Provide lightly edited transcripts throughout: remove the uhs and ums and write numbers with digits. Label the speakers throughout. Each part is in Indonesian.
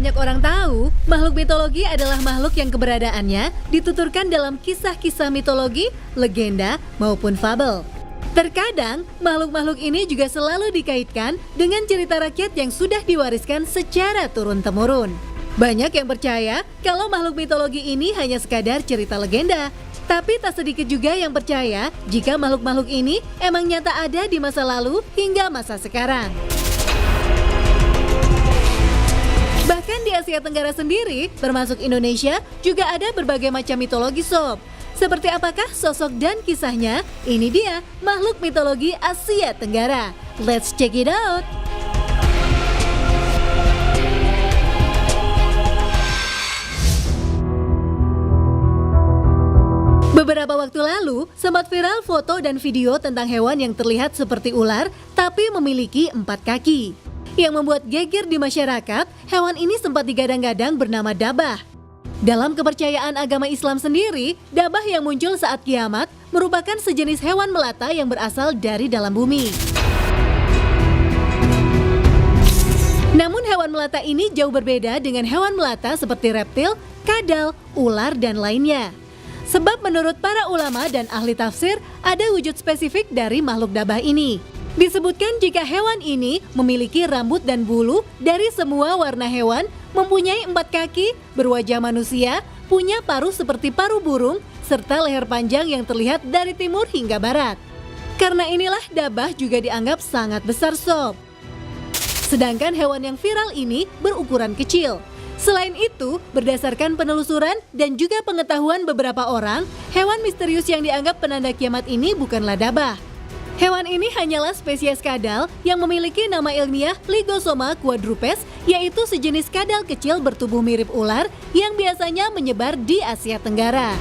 Speaker 1: banyak orang tahu, makhluk mitologi adalah makhluk yang keberadaannya dituturkan dalam kisah-kisah mitologi, legenda, maupun fabel. Terkadang, makhluk-makhluk ini juga selalu dikaitkan dengan cerita rakyat yang sudah diwariskan secara turun-temurun. Banyak yang percaya kalau makhluk mitologi ini hanya sekadar cerita legenda. Tapi tak sedikit juga yang percaya jika makhluk-makhluk ini emang nyata ada di masa lalu hingga masa sekarang. Bahkan di Asia Tenggara sendiri, termasuk Indonesia, juga ada berbagai macam mitologi sob. Seperti apakah sosok dan kisahnya? Ini dia makhluk mitologi Asia Tenggara. Let's check it out! Beberapa waktu lalu, sempat viral foto dan video tentang hewan yang terlihat seperti ular, tapi memiliki 4 kaki. Yang membuat geger di masyarakat, hewan ini sempat digadang-gadang bernama dabah. Dalam kepercayaan agama Islam sendiri, dabah yang muncul saat kiamat merupakan sejenis hewan melata yang berasal dari dalam bumi. Namun hewan melata ini jauh berbeda dengan hewan melata seperti reptil, kadal, ular, dan lainnya. Sebab menurut para ulama dan ahli tafsir, ada wujud spesifik dari makhluk dabah ini. Disebutkan jika hewan ini memiliki rambut dan bulu dari semua warna hewan, mempunyai 4 kaki, berwajah manusia, punya paruh seperti paruh burung, serta leher panjang yang terlihat dari timur hingga barat. Karena inilah dabah juga dianggap sangat besar sob. Sedangkan hewan yang viral ini berukuran kecil. Selain itu, berdasarkan penelusuran dan juga pengetahuan beberapa orang, hewan misterius yang dianggap penanda kiamat ini bukanlah dabah. Hewan ini hanyalah spesies kadal yang memiliki nama ilmiah Lygosoma quadrupes, yaitu sejenis kadal kecil bertubuh mirip ular yang biasanya menyebar di Asia Tenggara.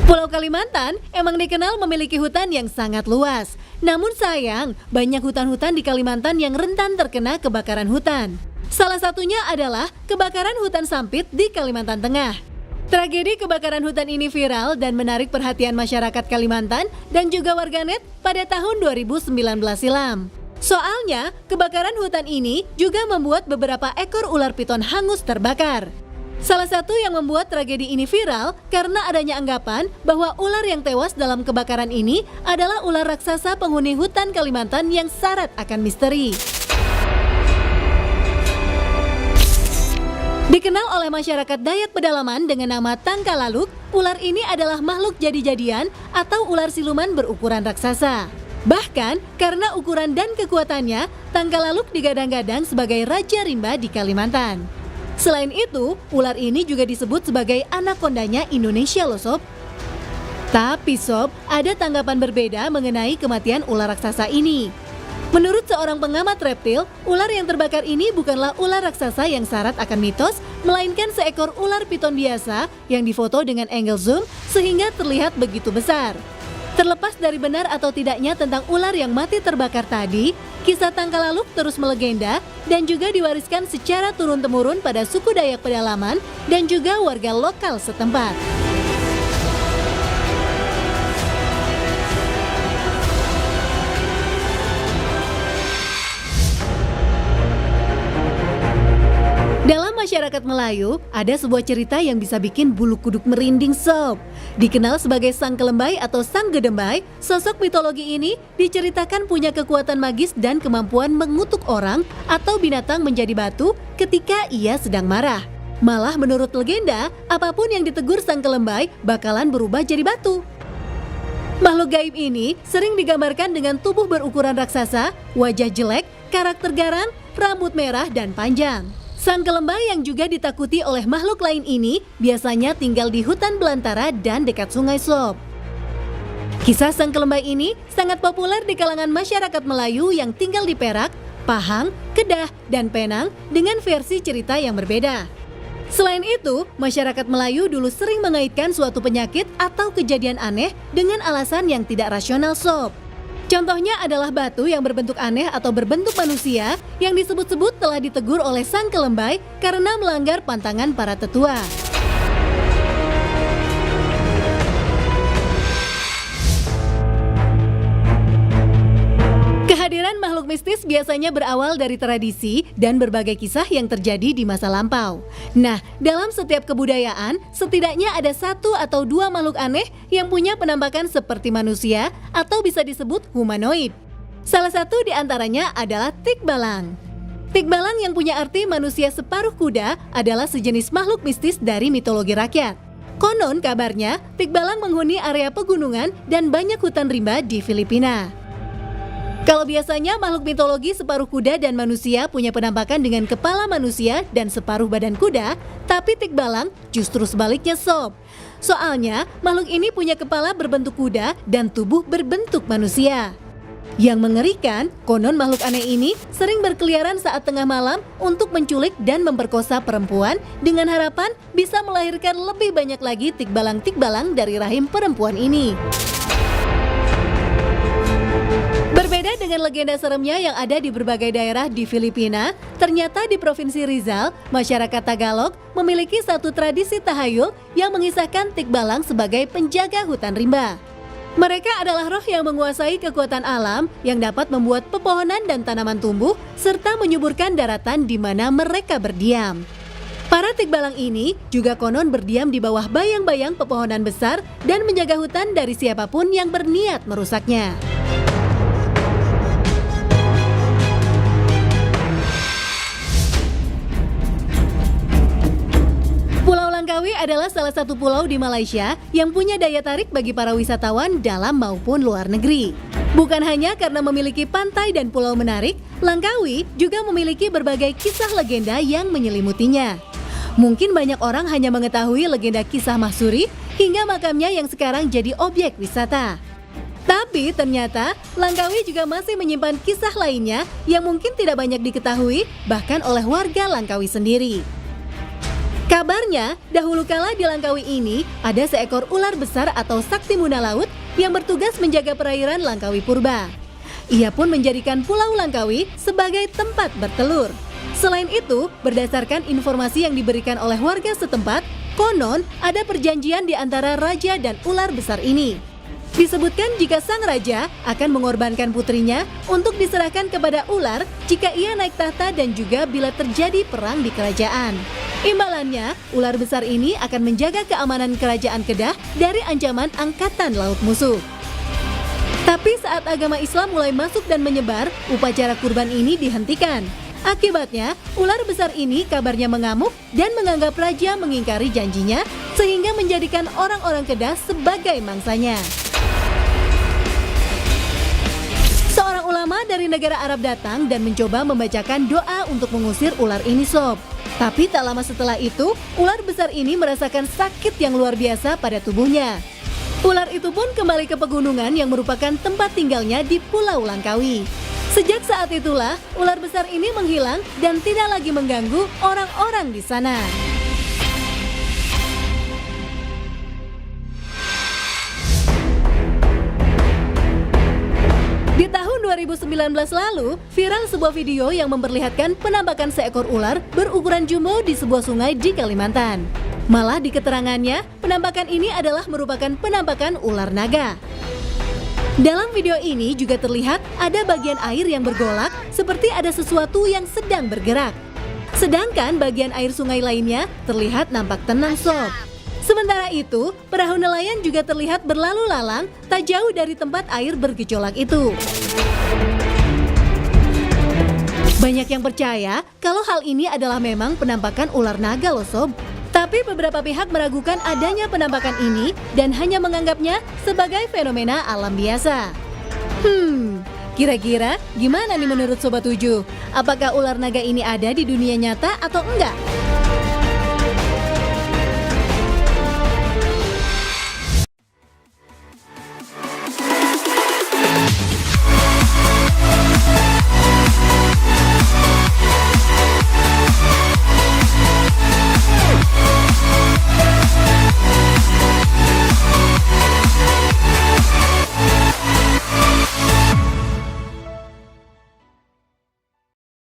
Speaker 1: Pulau Kalimantan emang dikenal memiliki hutan yang sangat luas. Namun sayang, banyak hutan-hutan di Kalimantan yang rentan terkena kebakaran hutan. Salah satunya adalah kebakaran hutan Sampit di Kalimantan Tengah. Tragedi kebakaran hutan ini viral dan menarik perhatian masyarakat Kalimantan dan juga warganet pada tahun 2019 silam. Soalnya, kebakaran hutan ini juga membuat beberapa ekor ular piton hangus terbakar. Salah satu yang membuat tragedi ini viral karena adanya anggapan bahwa ular yang tewas dalam kebakaran ini adalah ular raksasa penghuni hutan Kalimantan yang syarat akan misteri. Dikenal oleh masyarakat Dayak Pedalaman dengan nama Tangkalaluk, ular ini adalah makhluk jadi-jadian atau ular siluman berukuran raksasa. Bahkan, karena ukuran dan kekuatannya, Tangkalaluk digadang-gadang sebagai Raja Rimba di Kalimantan. Selain itu, ular ini juga disebut sebagai anakondanya Indonesia loh sob. Tapi sob, ada tanggapan berbeda mengenai kematian ular raksasa ini. Menurut seorang pengamat reptil, ular yang terbakar ini bukanlah ular raksasa yang syarat akan mitos, melainkan seekor ular piton biasa yang difoto dengan angle zoom sehingga terlihat begitu besar. Terlepas dari benar atau tidaknya tentang ular yang mati terbakar tadi, kisah Tangkalaluk terus melegenda dan juga diwariskan secara turun-temurun pada suku Dayak Pedalaman dan juga warga lokal setempat. Dalam masyarakat Melayu, ada sebuah cerita yang bisa bikin bulu kuduk merinding sob. Dikenal sebagai Sang Kelembay atau Sang Gedembay, sosok mitologi ini diceritakan punya kekuatan magis dan kemampuan mengutuk orang atau binatang menjadi batu ketika ia sedang marah. Malah menurut legenda, apapun yang ditegur Sang Kelembay bakalan berubah jadi batu. Makhluk gaib ini sering digambarkan dengan tubuh berukuran raksasa, wajah jelek, karakter garang, rambut merah dan panjang. Sang Kelembay yang juga ditakuti oleh makhluk lain ini biasanya tinggal di hutan belantara dan dekat sungai sob. Kisah Sang Kelembay ini sangat populer di kalangan masyarakat Melayu yang tinggal di Perak, Pahang, Kedah, dan Penang dengan versi cerita yang berbeda. Selain itu, masyarakat Melayu dulu sering mengaitkan suatu penyakit atau kejadian aneh dengan alasan yang tidak rasional sob. Contohnya adalah batu yang berbentuk aneh atau berbentuk manusia yang disebut-sebut telah ditegur oleh Sang Kelembay karena melanggar pantangan para tetua. biasanya berawal dari tradisi dan berbagai kisah yang terjadi di masa lampau. Nah, dalam setiap kebudayaan, setidaknya ada satu atau dua makhluk aneh yang punya penampakan seperti manusia atau bisa disebut humanoid. Salah satu di antaranya adalah Tikbalang. Tikbalang yang punya arti manusia separuh kuda adalah sejenis makhluk mistis dari mitologi rakyat. Konon kabarnya, Tikbalang menghuni area pegunungan dan banyak hutan rimba di Filipina. Kalau biasanya makhluk mitologi separuh kuda dan manusia punya penampakan dengan kepala manusia dan separuh badan kuda, tapi Tikbalang justru sebaliknya sob. Soalnya makhluk ini punya kepala berbentuk kuda dan tubuh berbentuk manusia. Yang mengerikan, konon makhluk aneh ini sering berkeliaran saat tengah malam untuk menculik dan memperkosa perempuan dengan harapan bisa melahirkan lebih banyak lagi Tikbalang-Tikbalang dari rahim perempuan ini. Berbeda dengan legenda seremnya yang ada di berbagai daerah di Filipina, ternyata di Provinsi Rizal, masyarakat Tagalog memiliki satu tradisi tahayul yang mengisahkan Tikbalang sebagai penjaga hutan rimba. Mereka adalah roh yang menguasai kekuatan alam yang dapat membuat pepohonan dan tanaman tumbuh serta menyuburkan daratan di mana mereka berdiam. Para Tikbalang ini juga konon berdiam di bawah bayang-bayang pepohonan besar dan menjaga hutan dari siapapun yang berniat merusaknya. Langkawi adalah salah satu pulau di Malaysia yang punya daya tarik bagi para wisatawan dalam maupun luar negeri. Bukan hanya karena memiliki pantai dan pulau menarik, Langkawi juga memiliki berbagai kisah legenda yang menyelimutinya. Mungkin banyak orang hanya mengetahui legenda kisah Mahsuri hingga makamnya yang sekarang jadi objek wisata. Tapi ternyata Langkawi juga masih menyimpan kisah lainnya yang mungkin tidak banyak diketahui bahkan oleh warga Langkawi sendiri. Kabarnya, dahulu kala di Langkawi ini ada seekor ular besar atau sakti muna laut yang bertugas menjaga perairan Langkawi purba. Ia pun menjadikan Pulau Langkawi sebagai tempat bertelur. Selain itu, berdasarkan informasi yang diberikan oleh warga setempat, konon ada perjanjian di antara raja dan ular besar ini. Disebutkan jika sang raja akan mengorbankan putrinya untuk diserahkan kepada ular jika ia naik tahta dan juga bila terjadi perang di kerajaan. Imbalannya, ular besar ini akan menjaga keamanan kerajaan Kedah dari ancaman angkatan laut musuh. Tapi saat agama Islam mulai masuk dan menyebar, upacara kurban ini dihentikan. Akibatnya, ular besar ini kabarnya mengamuk dan menganggap raja mengingkari janjinya sehingga menjadikan orang-orang Kedah sebagai mangsanya. Seorang ulama dari negara Arab datang dan mencoba membacakan doa untuk mengusir ular ini sob. Tapi tak lama setelah itu, ular besar ini merasakan sakit yang luar biasa pada tubuhnya. Ular itu pun kembali ke pegunungan yang merupakan tempat tinggalnya di Pulau Langkawi. Sejak saat itulah, ular besar ini menghilang dan tidak lagi mengganggu orang-orang di sana. Di tahun 2019 lalu, viral sebuah video yang memperlihatkan penampakan seekor ular berukuran jumbo di sebuah sungai di Kalimantan. Malah di keterangannya, penampakan ini adalah merupakan penampakan ular naga. Dalam video ini juga terlihat ada bagian air yang bergolak seperti ada sesuatu yang sedang bergerak. Sedangkan bagian air sungai lainnya terlihat nampak tenang sob. Sementara itu, perahu nelayan juga terlihat berlalu lalang tak jauh dari tempat air bergejolak itu. Banyak yang percaya kalau hal ini adalah memang penampakan ular naga loh sob. Tapi beberapa pihak meragukan adanya penampakan ini dan hanya menganggapnya sebagai fenomena alam biasa. Kira-kira gimana nih menurut Sobat 7? Apakah ular naga ini ada di dunia nyata atau enggak?